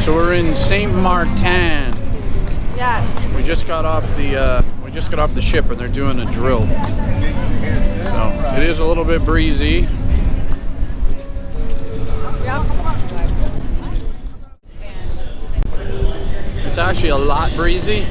So we're in Saint Maarten. Yes. We just got off the ship and they're doing a drill. So it is a little bit breezy. Yep. It's actually a lot breezy.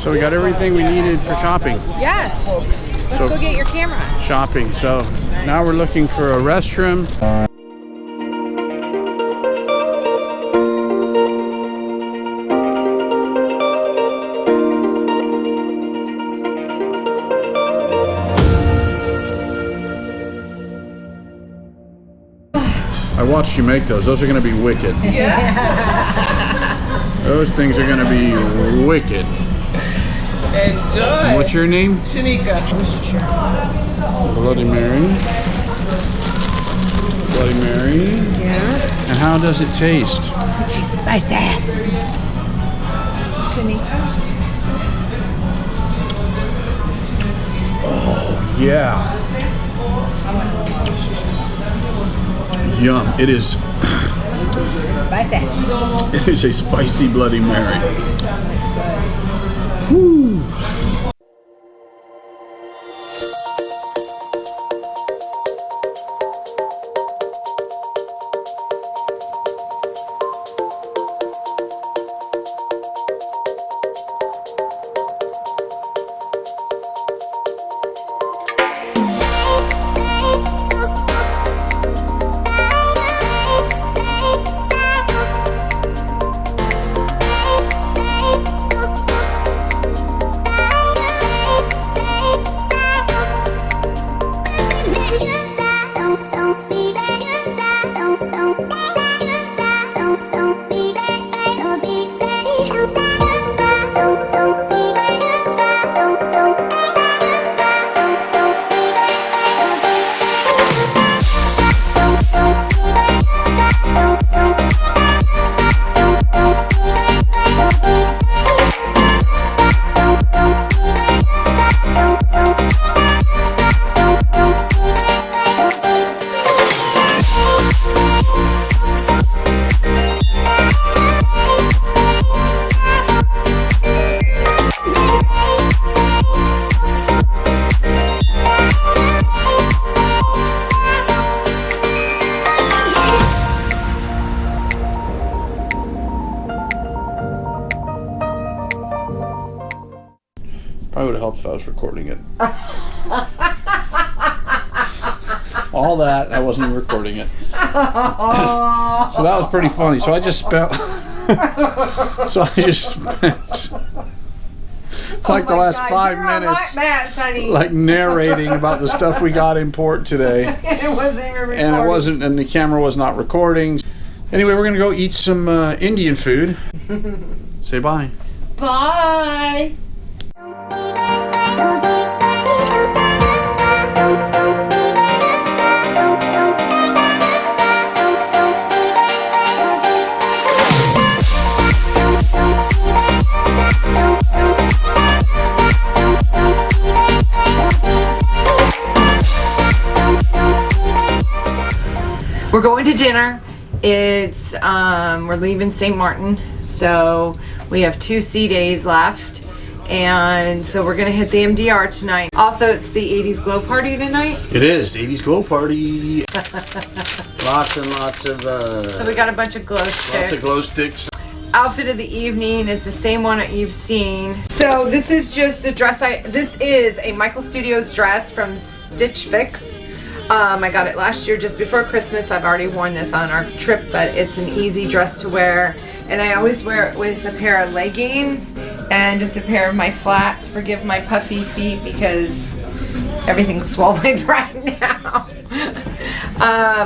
So we got everything we needed for shopping. Yes. Let's go get your camera. Shopping. So now we're looking for a restroom. I watched you make those. Those are going to be wicked. Yeah. Those things are going to be wicked. Enjoy. And what's your name? Shanika. Bloody Mary. Bloody Mary. Yeah. And how does it taste? It tastes spicy. Shanika. Oh, yeah. Yum. It is. Spicy. It is a spicy Bloody Mary. Woo. Probably would have helped if I was recording it. All that, I wasn't even recording it. So that was pretty funny. So I just spent like the last 5 minutes like narrating about the stuff we got in port today. It wasn't even recording. And the camera was not recording. Anyway, we're gonna go eat some Indian food. Say bye. Bye. We're going to dinner. It's we're leaving St. Maarten, so we have 2 sea days left, and so we're gonna hit the MDR tonight. Also, it's the 80s glow party tonight. It is 80s glow party. Lots and lots of. So we got a bunch of glow sticks. Lots of glow sticks. Outfit of the evening is the same one that you've seen. So this is just a dress. This is a Michael Studios dress from Stitch Fix. I got it last year just before Christmas. I've already worn this on our trip, but it's an easy dress to wear. And I always wear it with a pair of leggings and just a pair of my flats. Forgive my puffy feet because everything's swollen right now.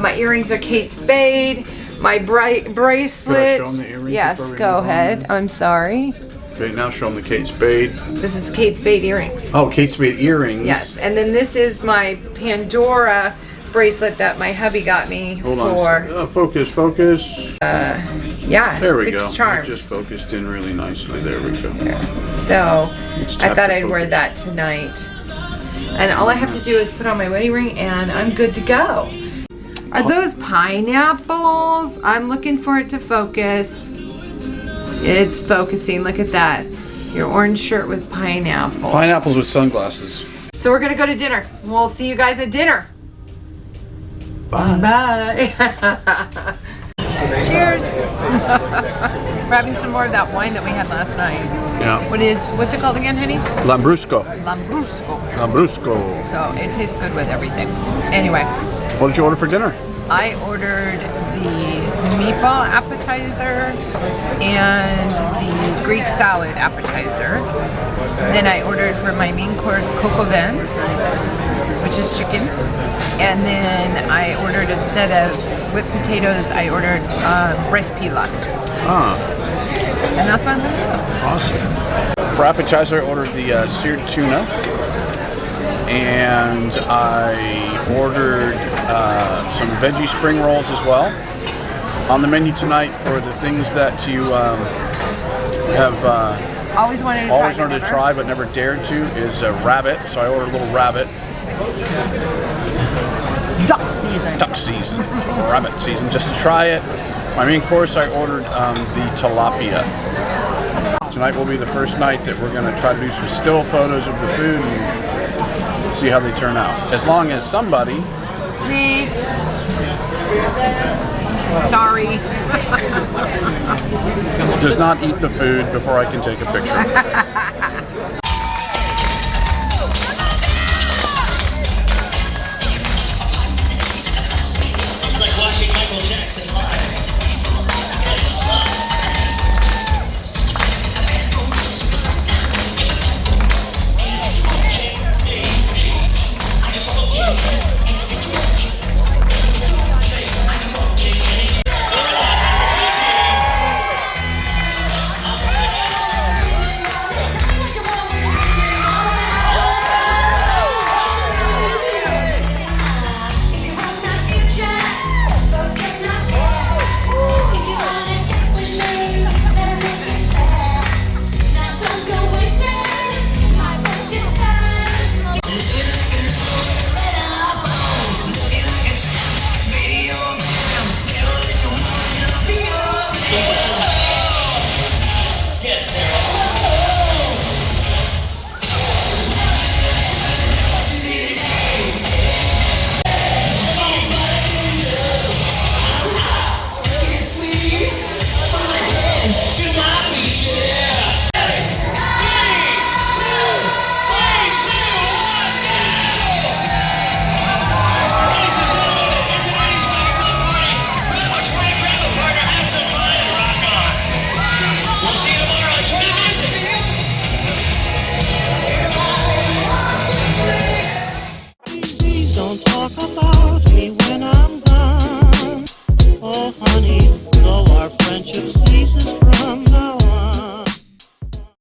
My earrings are Kate Spade. My bracelet. Yes, go ahead. I'm sorry. Okay, now show them the Kate Spade. This is Kate Spade earrings. Oh, Kate Spade earrings. Yes, and then this is my Pandora bracelet that my hubby got me Hold for. on. Focus. Yeah, There we 6 go. charms. It just focused in really nicely. There we go. So Let's I tap thought the I'd wear focus. that tonight. And all I have to do is put on my wedding ring and I'm good to go. Are those pineapples? I'm looking for it to focus. It's focusing. Look at that. Your orange shirt with pineapple. Pineapples with sunglasses. So we're going to go to dinner. We'll see you guys at dinner. Bye. Bye. Cheers. We're having some more of that wine that we had last night. Yeah. What's it called again, honey? Lambrusco. Lambrusco. So it tastes good with everything. Anyway, What did you order for dinner? I ordered the meatball appetizer and the Greek salad appetizer. Then I ordered for my main course coq au vin, which is chicken. And then I ordered, instead of whipped potatoes, I ordered rice pilaf. Ah, And that's what I'm gonna do. awesome. For appetizer, I ordered the seared tuna. And I ordered some veggie spring rolls as well. On the menu tonight for the things that you have Always wanted to try but never dared to is a rabbit. So I ordered a little rabbit. Duck season. Duck season, rabbit season, just to try it. My main course, I ordered the tilapia. Tonight will be the first night that we're going to try to do some still photos of the food and see how they turn out. As long as somebody... Me. Sorry. does not eat the food before I can take a picture.